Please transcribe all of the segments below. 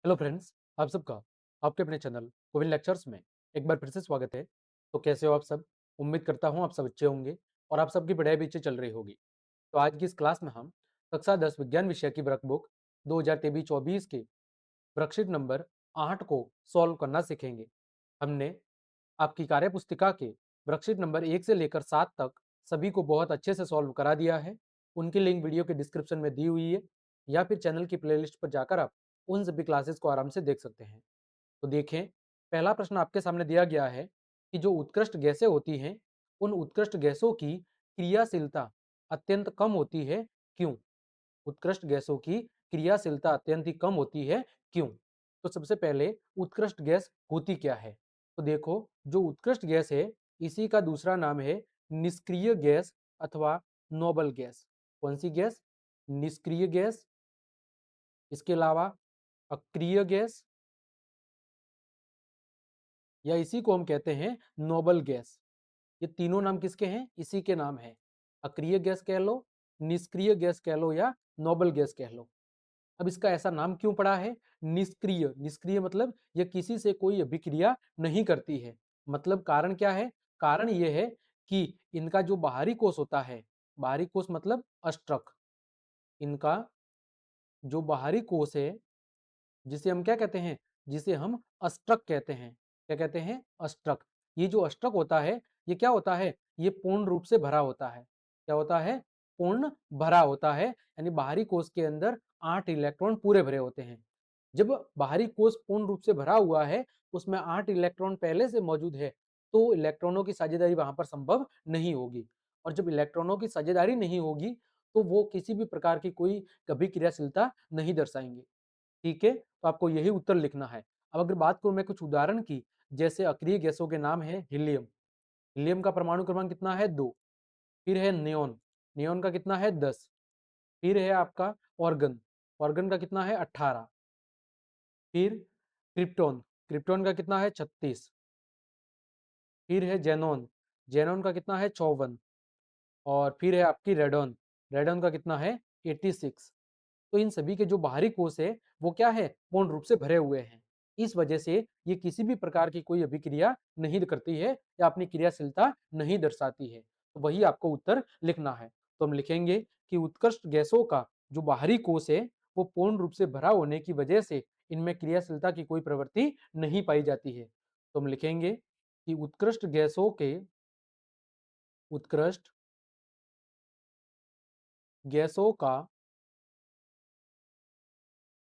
Hello friends, आप सबका आपके अपने चैनल कोविल लेक्चर्स में एक बार फिर से स्वागत है। तो कैसे हो आप सब? उम्मीद करता हूँ आप सब अच्छे होंगे और आप सबकी पढ़ाई भी अच्छी चल रही होगी। तो आज की इस क्लास में हम कक्षा 10 विज्ञान विषय की वर्कबुक 2023-24 के वर्कशीट नंबर 8 को सॉल्व करना सीखेंगे। हमने आपकी कार्य पुस्तिका के वर्कशीट नंबर 1 से लेकर 7 तक सभी को बहुत अच्छे से सॉल्व करा दिया है। उनकी लिंक वीडियो के डिस्क्रिप्शन में दी हुई है या फिर चैनल की प्लेलिस्ट पर जाकर आप उन सभी क्लासेस को आराम से देख सकते हैं। तो देखें, पहला प्रश्न आपके सामने दिया गया है कि जो उत्कृष्ट गैसें होती हैं, उन उत्कृष्ट गैसों की क्रियाशीलता अत्यंत कम होती है, क्यों? उत्कृष्ट गैसों की क्रियाशीलता अत्यंत ही कम होती है, क्यों? तो सबसे पहले उत्कृष्ट गैस होती क्या है? तो देखो, जो उत्कृष्ट गैस है, इसी का दूसरा नाम है निष्क्रिय गैस अथवा नोबल गैस। कौन सी गैस? निष्क्रिय गैस। इसके अलावा अक्रिय गैस, या इसी को हम कहते हैं नोबल गैस। ये तीनों नाम किसके हैं? इसी के नाम है। अक्रिय गैस कह लो, निष्क्रिय गैस कह लो या नोबल गैस कह लो। अब इसका ऐसा नाम क्यों पड़ा है? निष्क्रिय। निष्क्रिय मतलब ये किसी से कोई अभिक्रिया नहीं करती है। मतलब कारण क्या है? कारण ये है कि इनका जो बाहरी कोश होता है, बाहरी कोश मतलब अस्ट्रक, इनका जो बाहरी कोश है, जिसे हम क्या कहते हैं? जिसे हम अस्ट्रक कहते हैं। क्या कहते हैं? अस्ट्रक। ये जो अस्ट्रक होता है, ये क्या होता है? ये पूर्ण रूप से भरा होता है। क्या होता है? पूर्ण भरा होता है, यानी बाहरी कोश के अंदर 8 इलेक्ट्रॉन पूरे भरे होते हैं। जब बाहरी कोश पूर्ण रूप से भरा हुआ है, उसमें 8 इलेक्ट्रॉन पहले से मौजूद है, तो इलेक्ट्रॉनों की साझेदारी वहां पर संभव नहीं होगी। और जब इलेक्ट्रॉनों की साझेदारी नहीं होगी, तो वो किसी भी प्रकार की कोई कभी क्रियाशीलता नहीं दर्शाएंगे। ठीक है, तो आपको यही उत्तर लिखना है। अब अगर बात करूं मैं कुछ उदाहरण की, जैसे अक्रिय गैसों के नाम है हीलियम। हीलियम का परमाणु क्रमांक कितना है? 2। फिर है नियोन। नियोन का कितना है? 10। फिर है आपका ऑर्गन। ऑर्गन का कितना है? 18। फिर क्रिप्टॉन। क्रिप्टॉन का कितना है? 36। फिर है जेनॉन। जेनॉन का कितना है? 54। और फिर है आपकी रेडॉन। रेडॉन का कितना है? 86। तो इन सभी के जो बाहरी कोश है, वो क्या है? पूर्ण रूप से भरे हुए हैं। इस वजह से ये किसी भी प्रकार की कोई अभिक्रिया नहीं करती है या अपनी क्रियाशीलता नहीं दर्शाती है। तो वही आपको उत्तर लिखना है। तो हम लिखेंगे कि उत्कृष्ट गैसों का जो बाहरी कोश है, वो पूर्ण रूप से भरा होने की वजह से इनमें क्रियाशीलता की कोई प्रवृत्ति नहीं पाई जाती है। तो हम लिखेंगे कि उत्कृष्ट गैसों का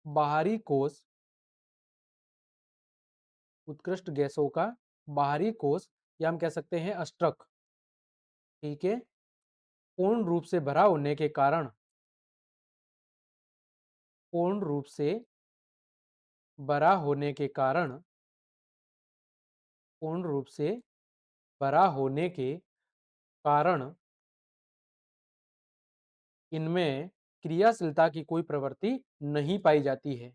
बाहरी कोश उत्कृष्ट गैसों का बाहरी कोश, या हम कह सकते हैं अस्ट्रक, ठीक है, पूर्ण रूप से भरा होने के कारण, पूर्ण रूप से भरा होने के कारण, पूर्ण रूप से भरा होने के कारण इनमें क्रियाशीलता की कोई प्रवृत्ति नहीं पाई जाती है।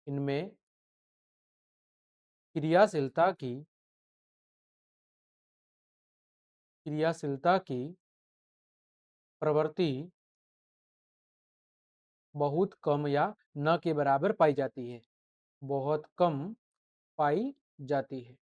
इनमें क्रियाशीलता की क्रियाशीलता की प्रवृत्ति बहुत कम या न के बराबर पाई जाती है। बहुत कम पाई जाती है।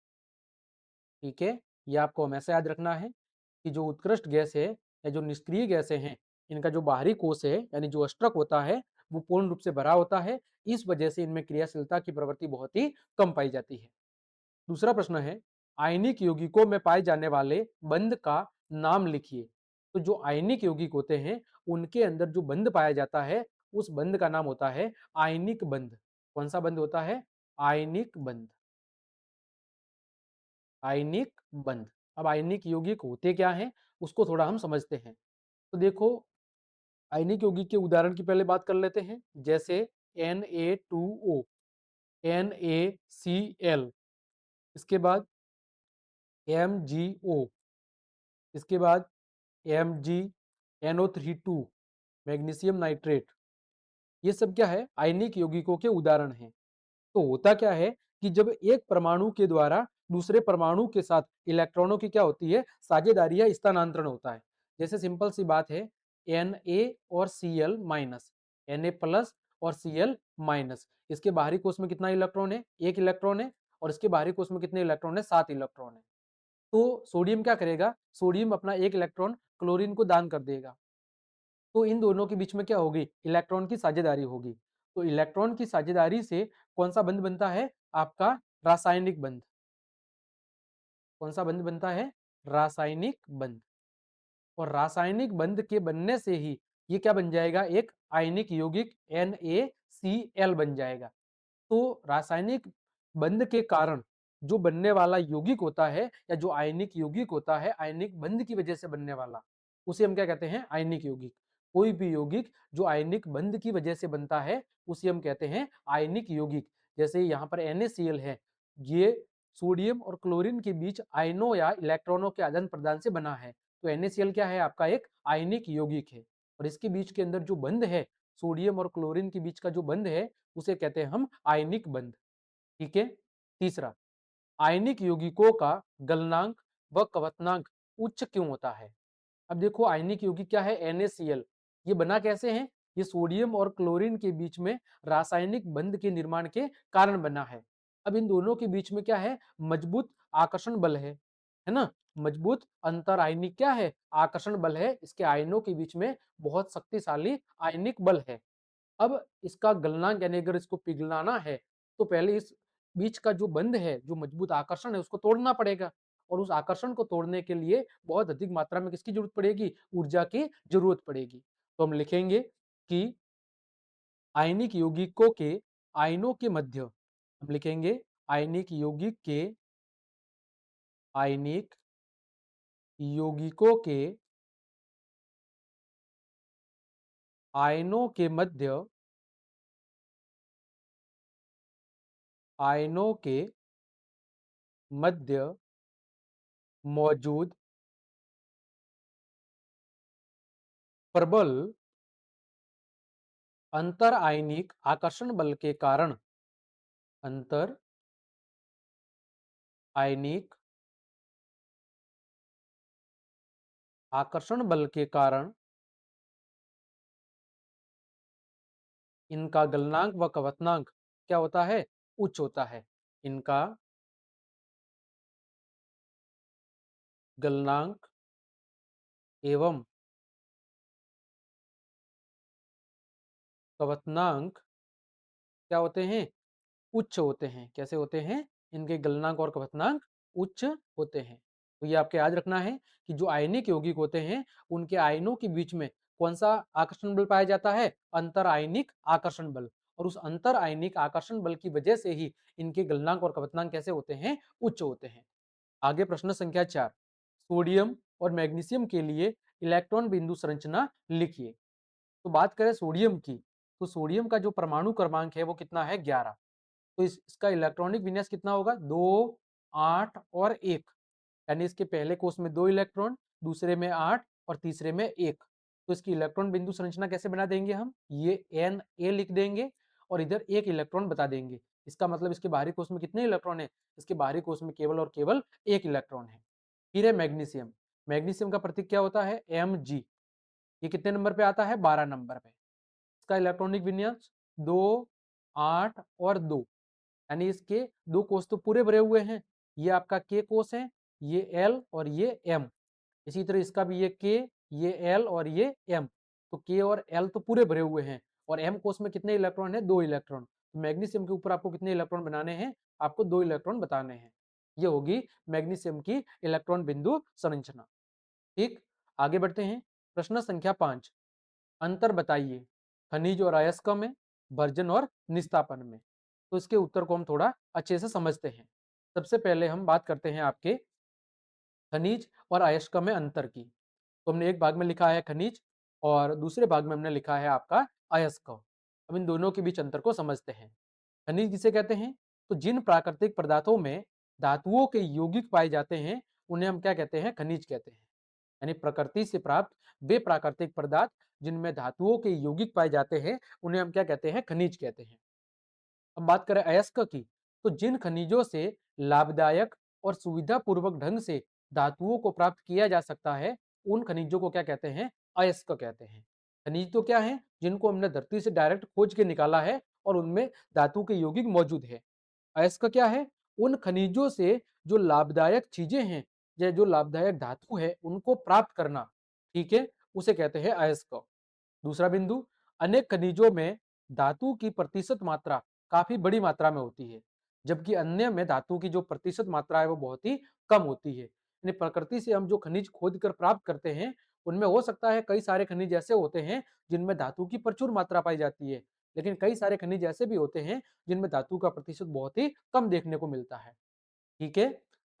ठीक है, ये आपको हमेशा याद रखना है कि जो उत्कृष्ट गैस है या जो निष्क्रिय गैसें हैं, इनका जो बाहरी कोश है यानी जो अस्ट्रक होता है, वो पूर्ण रूप से भरा होता है। इस वजह से इनमें क्रियाशीलता की प्रवृत्ति बहुत ही कम पाई जाती है। दूसरा प्रश्न है, आयनिक यौगिकों में पाए जाने वाले बंध का नाम लिखिए। तो जो आयनिक यौगिक होते हैं, उनके अंदर जो बंध पाया जाता है, उस बंध का नाम होता है आयनिक बंध। कौन सा बंध होता है? आयनिक बंध। आयनिक बंध। अब आयनिक यौगिक होते क्या हैं, उसको थोड़ा हम समझते हैं। तो देखो, आयनिक यौगिक के उदाहरण की पहले बात कर लेते हैं। जैसे Na2O, NaCl, इसके बाद MgO, इसके बाद MgNO32, मैग्नीशियम नाइट्रेट। ये सब क्या है? आयनिक यौगिकों के उदाहरण हैं। तो होता क्या है कि जब एक परमाणु के द्वारा दूसरे परमाणु के साथ इलेक्ट्रॉनों की क्या होती है? साझेदारी या स्थानांतरण होता है। जैसे सिंपल सी बात है, Na और Cl माइनस, Na प्लस और Cl-। इसके बाहरी कोश में कितना इलेक्ट्रॉन है? 1 इलेक्ट्रॉन है। और इसके बाहरी कोश में कितने इलेक्ट्रॉन है? 7 इलेक्ट्रॉन है। तो सोडियम क्या करेगा? सोडियम अपना 1 इलेक्ट्रॉन क्लोरीन को दान कर देगा। तो इन दोनों के बीच में क्या होगी? इलेक्ट्रॉन की साझेदारी होगी। तो इलेक्ट्रॉन की साझेदारी से कौन सा बंध बनता है? आपका रासायनिक बंध। कौन सा बंध बनता है? रासायनिक बंध। और रासायनिक बंध के बनने से ही ये क्या बन जाएगा? एक आयनिक यौगिक NaCl बन जाएगा। तो रासायनिक बंध के कारण जो बनने वाला यौगिक होता है या जो आयनिक यौगिक होता है, आयनिक बंध की वजह से बनने वाला, उसे हम क्या कहते हैं? आयनिक यौगिक। कोई भी यौगिक जो आयनिक बंध की वजह से बनता है उसे हम कहते हैं आयनिक यौगिक। जैसे यहाँ पर NaCl है, ये सोडियम और क्लोरीन के बीच आयनों या इलेक्ट्रॉनों के आदान प्रदान से बना है। तो NaCl क्या है? आपका एक आयनिक यौगिक है। और इसके बीच के अंदर जो बंध है, सोडियम और क्लोरीन के बीच का जो बंध है, उसे कहते हैं हम आयनिक बंध। ठीक है। तीसरा, आयनिक यौगिकों का गलनांक व क्वथनांक उच्च क्यों होता है? अब देखो, आयनिक यौगिक क्या है? NaCl। ये बना कैसे है? ये सोडियम और क्लोरीन के बीच में रासायनिक बंध के निर्माण के कारण बना है। अब इन दोनों के बीच में क्या है? मजबूत आकर्षण बल है ना? मजबूत अंतर आयनिक क्या है? आकर्षण बल है। इसके आयनों के बीच में बहुत शक्तिशाली आयनिक बल है। अब इसका गलनांक यानी अगर इसको पिघलाना है तो पहले इस बीच का जो बंध है, जो मजबूत आकर्षण है, उसको तोड़ना पड़ेगा। और उस आकर्षण को तोड़ने के लिए बहुत अधिक मात्रा में किसकी जरूरत पड़ेगी? ऊर्जा की जरूरत पड़ेगी। तो हम लिखेंगे कि आयनिक यौगिकों के आयनों के मध्य, हम लिखेंगे आयनिक यौगिक के आयनिक यौगिकों के आयनों के मध्य, आयनों के मध्य मौजूद प्रबल अंतर आयनिक आकर्षण बल के कारण, अंतर आयनिक आकर्षण बल के कारण इनका गलनांक व क्वथनांक क्या होता है? उच्च होता है। इनका गलनांक एवं क्वथनांक क्या होते हैं? उच्च होते हैं। कैसे होते हैं? इनके गलनांक और क्वथनांक उच्च होते हैं। तो ये आपके याद रखना है कि जो आयनिक यौगिक होते हैं उनके आयनों के बीच में कौन सा आकर्षण बल पाया जाता है? अंतर आयनिक आकर्षण बल। और उस अंतर आयनिक आकर्षण बल की वजह से ही इनके गलनांक और क्वथनांक कैसे होते हैं? उच्च होते हैं। आगे प्रश्न संख्या 4, सोडियम और मैग्नीशियम के लिए इलेक्ट्रॉन बिंदु संरचना लिखिए। तो बात करें सोडियम की, तो सोडियम का जो परमाणु क्रमांक है वो कितना है? 11। तो इसका इलेक्ट्रॉनिक विन्यास कितना होगा? 2, 8 और 1। यानी इसके पहले कोष में 2 इलेक्ट्रॉन, दूसरे में 8 और तीसरे में 1। तो इसकी इलेक्ट्रॉन बिंदु संरचना कैसे बना देंगे हम? ये Na लिख देंगे और इधर 1 इलेक्ट्रॉन बता देंगे। इसका मतलब इसके बाहरी कोष में कितने इलेक्ट्रॉन है? इसके बाहरी कोष में केवल और केवल 1 इलेक्ट्रॉन है। फिर है मैग्नीशियम। मैग्नीशियम का प्रतीक क्या होता है? Mg। ये कितने नंबर पे आता है? 12 नंबर पे। इसका इलेक्ट्रॉनिक विन्यास 2, 8 और 2। यानी इसके 2 कोष तो पूरे भरे हुए हैं। ये आपका K कोष है, ये L और ये M। इसी तरह इसका भी ये K, ये L और ये M। तो K और L तो पूरे भरे हुए हैं। और M कोष में कितने इलेक्ट्रॉन है? 2 इलेक्ट्रॉन। तो मैग्नीशियम के ऊपर आपको कितने इलेक्ट्रॉन बनाने हैं? आपको 2 इलेक्ट्रॉन बताने हैं। ये होगी मैग्नीशियम की इलेक्ट्रॉन बिंदु संरचना। ठीक, आगे बढ़ते हैं। प्रश्न संख्या 5, अंतर बताइए खनिज और अयस्क में, भर्जन और निस्तापन में। तो इसके उत्तर को हम थोड़ा अच्छे से समझते हैं। सबसे पहले हम बात करते हैं आपके खनिज और अयस्क में अंतर की। तो हमने एक भाग में लिखा है खनिज और दूसरे भाग में हमने लिखा है आपका अयस्क। अब इन दोनों के बीच अंतर को समझते हैं। खनिज किसे कहते हैं? तो जिन प्राकृतिक पदार्थों में धातुओं के यौगिक पाए जाते हैं उन्हें हम क्या कहते हैं? खनिज कहते हैं। यानी प्रकृति से प्राप्त वे प्राकृतिक पदार्थ जिनमें धातुओं के यौगिक पाए जाते हैं उन्हें हम क्या कहते हैं? खनिज कहते हैं। अब बात करें अयस्क की, तो जिन खनिजों से लाभदायक और सुविधापूर्वक ढंग से धातुओं को प्राप्त किया जा सकता है उन खनिजों को क्या कहते हैं? अयस्क कहते हैं। खनिज तो क्या है, जिनको हमने धरती से डायरेक्ट खोज के निकाला है और उनमें धातु के यौगिक मौजूद है। अयस्क क्या है, उन खनिजों से जो लाभदायक चीजें हैं या जो लाभदायक धातु है उनको प्राप्त करना, ठीक है, उसे कहते हैं अयस्क। दूसरा बिंदु, अनेक खनिजों में धातु की प्रतिशत मात्रा काफी बड़ी मात्रा में होती है, जबकि अन्य में धातु की जो प्रतिशत मात्रा है वो बहुत ही कम होती है। यानी प्रकृति से हम जो खनिज खोद कर प्राप्त करते हैं उनमें हो सकता है कई सारे खनिज ऐसे होते हैं जिनमें धातु की प्रचुर मात्रा पाई जाती है, लेकिन कई सारे खनिज ऐसे भी होते हैं जिनमें धातु का प्रतिशत बहुत ही कम देखने को मिलता है। ठीक है,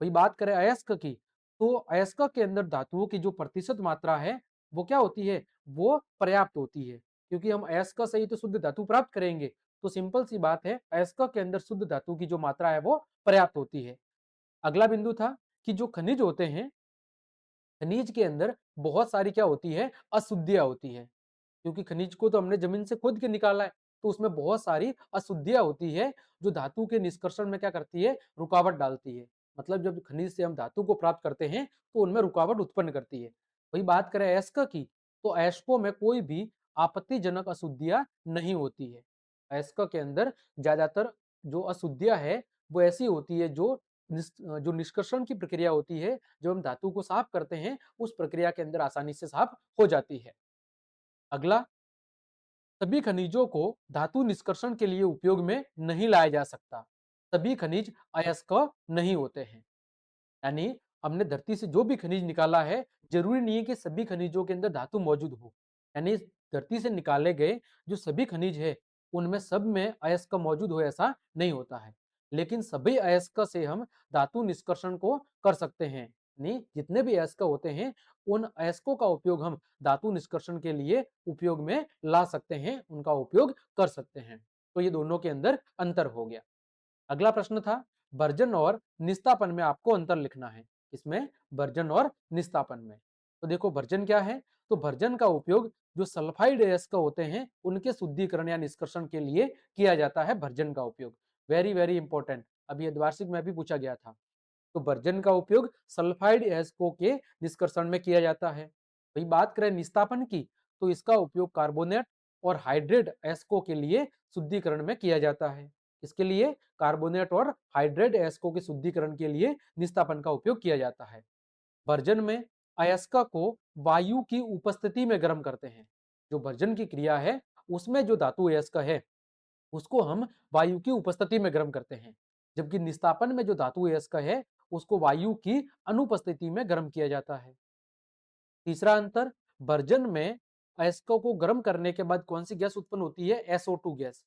वही बात करें अयस्क की, तो अयस्क के अंदर धातुओं की जो प्रतिशत मात्रा है वो क्या होती है, वो पर्याप्त होती है, क्योंकि हम अयस्क से ही तो शुद्ध धातु प्राप्त करेंगे। तो सिंपल सी बात है, अयस्क के अंदर शुद्ध धातु की जो मात्रा है वो पर्याप्त होती है। अगला बिंदु था कि जो खनिज होते हैं, खनिज के अंदर बहुत सारी क्या होती है, अशुद्धियां होती है, क्योंकि खनिज को तो हमने जमीन से खोद के निकाला है, तो उसमें बहुत सारी अशुद्धियां होती है जो धातु के निष्कर्षण में क्या करती है, रुकावट डालती है। मतलब जब खनिज से हम धातु को प्राप्त करते हैं तो उनमें रुकावट उत्पन्न करती है। वही बात करें अयस्क की, तो अयस्कों में कोई भी आपत्तिजनक अशुद्धियां नहीं होती है। अयस्क के अंदर ज्यादातर जो अशुद्धियां है वो ऐसी होती है जो निष्कर्षण की प्रक्रिया होती है, जब हम धातु को साफ करते हैं उस प्रक्रिया के अंदर आसानी से साफ हो जाती है। अगला, सभी खनिजों को धातु निष्कर्षण के लिए उपयोग में नहीं लाया जा सकता। सभी खनिज अयस्क नहीं होते हैं। यानी हमने धरती से जो भी खनिज निकाला है, जरूरी नहीं है कि सभी खनिजों के अंदर धातु मौजूद हो। यानी धरती से निकाले गए जो सभी खनिज है उनमें सब में अयस्क मौजूद हो ऐसा नहीं होता है, लेकिन सभी अयस्क से हम धातु निष्कर्षण को कर सकते हैं। नहीं, जितने भी अयस्क होते हैं उन अयस्कों का उपयोग हम धातु निष्कर्षण के लिए उपयोग में ला सकते हैं, उनका उपयोग कर सकते हैं। तो ये दोनों के अंदर अंतर हो गया। अगला प्रश्न था, वर्जन और निस्तापन में आपको अंतर लिखना है। इसमें वर्जन और निस्तापन में, तो देखो वर्जन क्या है, तो वर्जन का उपयोग जो सल्फाइड अयस्क होते हैं उनके शुद्धिकरण या निष्कर्षण के लिए किया जाता है। वर्जन का उपयोग वेरी वेरी इंपॉर्टेंट, अभी अर्धवार्षिक में भी पूछा गया था। तो वर्जन का उपयोग सल्फाइड अयस्कों के निष्कर्षण में किया जाता है। वही बात करें निस्तापन की, तो इसका उपयोग कार्बोनेट और हाइड्रेट अयस्कों के लिए शुद्धिकरण में किया जाता है। इसके लिए कार्बोनेट और हाइड्रेट अयस्कों के शुद्धिकरण के लिए निस्तापन का उपयोग किया जाता है। वर्जन में अयस्क को वायु की उपस्थिति में गर्म करते हैं। जो वर्जन की क्रिया है उसमें जो धातु अयस्क है उसको हम वायु की उपस्थिति में गर्म करते हैं, जबकि निस्तापन में जो धातु अयस्क है उसको वायु की अनुपस्थिति में गर्म किया जाता है। तीसरा अंतर, वर्जन में अयस्कों को गर्म करने के बाद कौन सी गैस उत्पन्न होती है, SO2 गैस।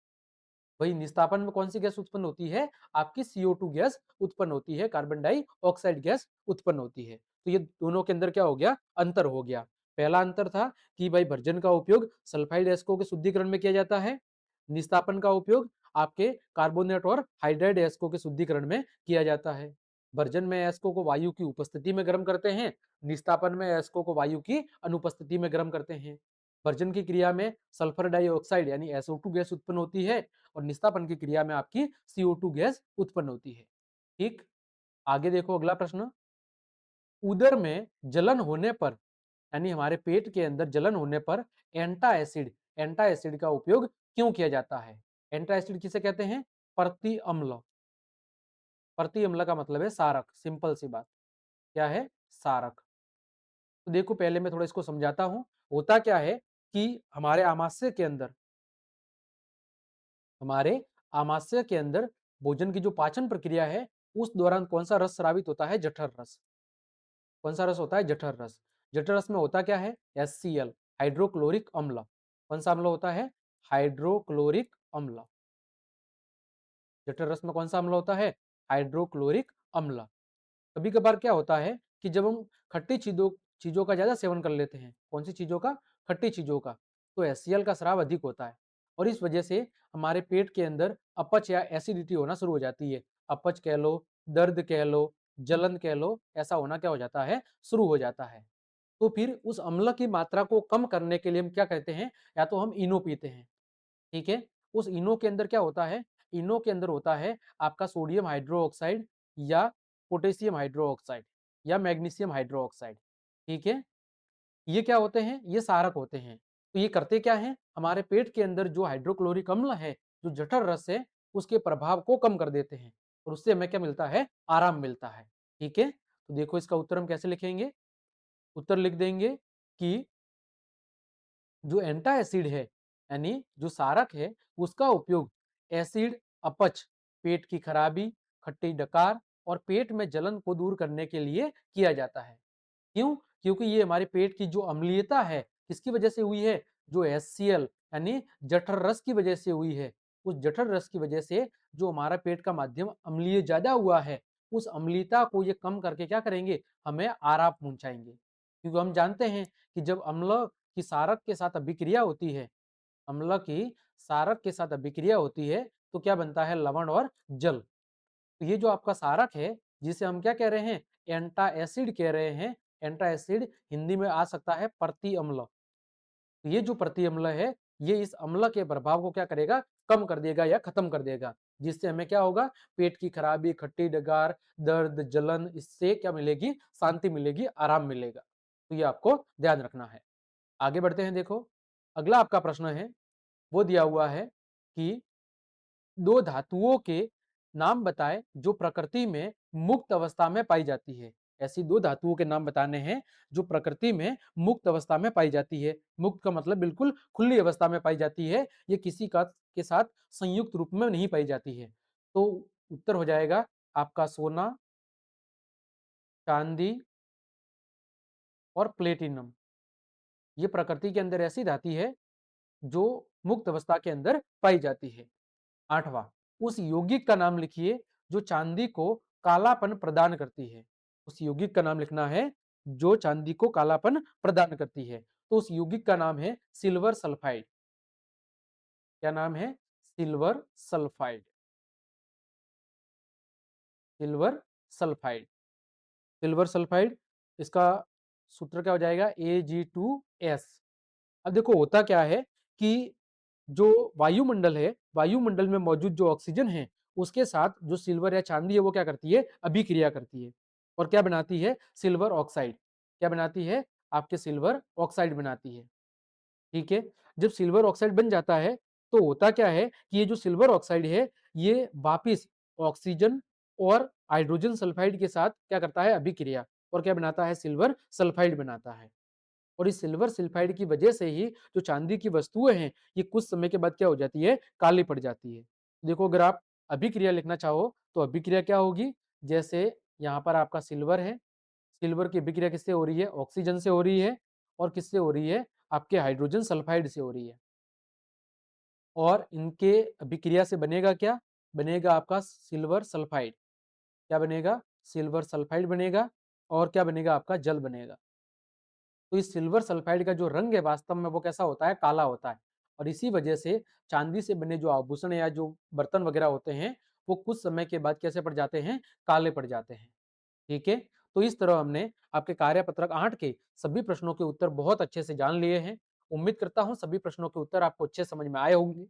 वही निस्तापन में कौन सी गैस उत्पन्न होती है, आपकी CO2 गैस उत्पन्न होती है, कार्बन डाइऑक्साइड गैस उत्पन्न होती है। तो ये दोनों के अंदर क्या हो गया, अंतर हो गया। पहला अंतर था कि भाई वर्जन का उपयोग सल्फाइड अयस्कों के शुद्धिकरण में किया जाता है, निस्तापन का उपयोग आपके कार्बोनेट और हाइड्राइड अयस्कों के शुद्धिकरण में किया जाता है। वर्जन में अयस्कों को वायु की उपस्थिति में गर्म करते हैं, निस्तापन में अयस्कों को वायु की अनुपस्थिति में गर्म करते हैं। वर्जन की क्रिया में सल्फर डाइऑक्साइड यानी SO2 गैस उत्पन्न होती है और निस्तापन की क्रिया में आपकी CO2 गैस उत्पन्न होती है। ठीक, आगे देखो अगला प्रश्न, उदर में जलन होने पर, यानी हमारे पेट के अंदर जलन होने पर एंटा एसिड का उपयोग क्यों किया जाता है। एंटा एसिड किसे कहते हैं, प्रति अम्ल। प्रति अम्ल का मतलब है सारक, सिंपल सी बात, क्या है, सारक। तो देखो पहले मैं थोड़ा इसको समझाता हूं। होता क्या है कि हमारे आमाशय के अंदर भोजन की जो पाचन प्रक्रिया है उस दौरान कौन सा रस स्रावित होता है, जठर रस। कौन सा रस होता है, जठर रस। जठर रस में होता क्या है, HCl, हाइड्रोक्लोरिक अम्ल। कौन सा अम्ल होता है, हाइड्रोक्लोरिक अम्ल। जठर रस में कौन सा अम्ल होता है, हाइड्रोक्लोरिक अम्ल। कभी कभार क्या होता है कि जब हम खट्टी चीजों चीजों का ज्यादा सेवन कर लेते हैं, कौन सी चीजों का, खट्टी चीजों का, तो HCl का स्राव अधिक होता है और इस वजह से हमारे पेट के अंदर अपच या एसिडिटी होना शुरू हो जाती है। अपच कह लो, दर्द कह लो, जलन कह लो, ऐसा होना क्या हो जाता है, शुरू हो जाता है। तो फिर उस अम्ल की मात्रा को कम करने के लिए हम क्या कहते हैं, या तो हम इनो पीते हैं। ठीक है, उस इनो के अंदर क्या होता है, इनो के अंदर होता है आपका सोडियम हाइड्रोक्साइड या पोटेशियम हाइड्रोक्साइड या मैग्नीशियम हाइड्रोक्साइड। ठीक है, ये क्या होते हैं, ये सारक होते हैं। तो ये करते क्या है, हमारे पेट के अंदर जो हाइड्रोक्लोरिक अम्ल है, जो जठर रस है, उसके प्रभाव को कम कर देते हैं और उससे हमें क्या मिलता है, आराम मिलता है। ठीक है, तो देखो इसका उत्तर हम कैसे लिखेंगे। उत्तर लिख देंगे कि जो एंटा एसिड है यानी जो सारक है, उसका उपयोग एसिड अपच, पेट की खराबी, खट्टी डकार और पेट में जलन को दूर करने के लिए किया जाता है। क्यों? क्योंकि ये हमारे पेट की जो अम्लीयता है किसकी वजह से हुई है, जो HCl यानी जठर रस की वजह से हुई है। उस जठर रस की वजह से जो हमारा पेट का माध्यम अम्लीय ज्यादा हुआ है, उस अम्लीयता को ये कम करके क्या करेंगे, हमें आराम पहुंचाएंगे। क्योंकि हम जानते हैं कि जब अम्ल की सारक के साथ अभिक्रिया होती है, अम्ल की सारक के साथ अभिक्रिया होती है, तो क्या बनता है, लवण और जल। तो ये जो आपका सारक है, जिसे हम क्या कह रहे हैं, एंटा एसिड कह रहे हैं। एंटा एसिड हिंदी में आ सकता है प्रति अम्ल। तो ये जो प्रति अम्ल है, ये इस अम्ल के प्रभाव को क्या करेगा, कम कर देगा या खत्म कर देगा, जिससे हमें क्या होगा, पेट की खराबी, खट्टी डगार, दर्द, जलन, इससे क्या मिलेगी, शांति मिलेगी, आराम मिलेगा। तो ये आपको ध्यान रखना है। आगे बढ़ते हैं। देखो अगला आपका प्रश्न है, वो दिया हुआ है कि दो धातुओं के नाम बताएं जो प्रकृति में मुक्त अवस्था में पाई जाती है। ऐसी दो धातुओं के नाम बताने हैं जो प्रकृति में मुक्त अवस्था में पाई जाती है। मुक्त का मतलब बिल्कुल खुली अवस्था में पाई जाती है, ये किसी का के साथ संयुक्त रूप में नहीं पाई जाती है। तो उत्तर हो जाएगा आपका सोना, चांदी और प्लेटिनम। ये प्रकृति के अंदर ऐसी धातु है जो मुक्त अवस्था के अंदर पाई जाती है। आठवां, उस यौगिक का नाम लिखिए जो चांदी को कालापन प्रदान करती है। उस यौगिक का नाम लिखना है जो चांदी को कालापन प्रदान करती है। तो उस यौगिक का नाम है सिल्वर सल्फाइड। क्या नाम है, silver sulphide. Silver sulphide, silver sulphide, इसका सूत्र क्या हो जाएगा, Ag2S। अब देखो होता क्या है कि जो वायुमंडल है, वायुमंडल में मौजूद जो ऑक्सीजन है, उसके साथ जो सिल्वर या चांदी है वो क्या करती है, अभिक्रिया करती है और क्या बनाती है, सिल्वर ऑक्साइड। क्या बनाती है, आपके सिल्वर ऑक्साइड बनाती है। ठीक है, जब सिल्वर ऑक्साइड बन जाता है तो होता क्या है कि ये जो सिल्वर ऑक्साइड है, ये वापिस ऑक्सीजन और हाइड्रोजन सल्फाइड के साथ क्या करता है, अभिक्रिया, और क्या बनाता है, सिल्वर सल्फाइड बनाता है। और इस सिल्वर सल्फाइड की वजह से ही जो चांदी की वस्तुएं हैं, ये कुछ समय के बाद क्या हो जाती है, काली पड़ जाती है। देखो अगर आप अभिक्रिया लिखना चाहो तो अभिक्रिया क्या होगी, जैसे यहाँ पर आपका सिल्वर है, सिल्वर की अभिक्रिया किससे हो रही है, ऑक्सीजन से हो रही है, और किससे हो रही है, आपके हाइड्रोजन सल्फाइड से हो रही है। और इनके अभिक्रिया से बनेगा क्या, बनेगा आपका सिल्वर सल्फाइड। क्या बनेगा, सिल्वर सल्फाइड बनेगा, और क्या बनेगा, आपका जल बनेगा। तो इस सिल्वर सल्फाइड का जो रंग है वास्तव में वो कैसा होता है, काला होता है। और इसी वजह से चांदी से बने जो आभूषण या जो बर्तन वगैरह होते हैं, वो कुछ समय के बाद कैसे पड़ जाते हैं, काले पड़ जाते हैं। ठीक है, तो इस तरह हमने आपके कार्यपत्रक 8 के सभी प्रश्नों के उत्तर बहुत अच्छे से जान लिए हैं। उम्मीद करता हूं सभी प्रश्नों के उत्तर आपको अच्छे समझ में आए होंगे।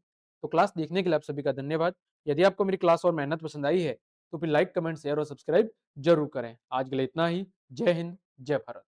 तो क्लास देखने के लिए आप सभी का धन्यवाद। यदि आपको मेरी क्लास और मेहनत पसंद आई है तो फिर लाइक, कमेंट, शेयर और सब्सक्राइब जरूर करें। आज के लिए इतना ही। जय हिंद, जय भारत।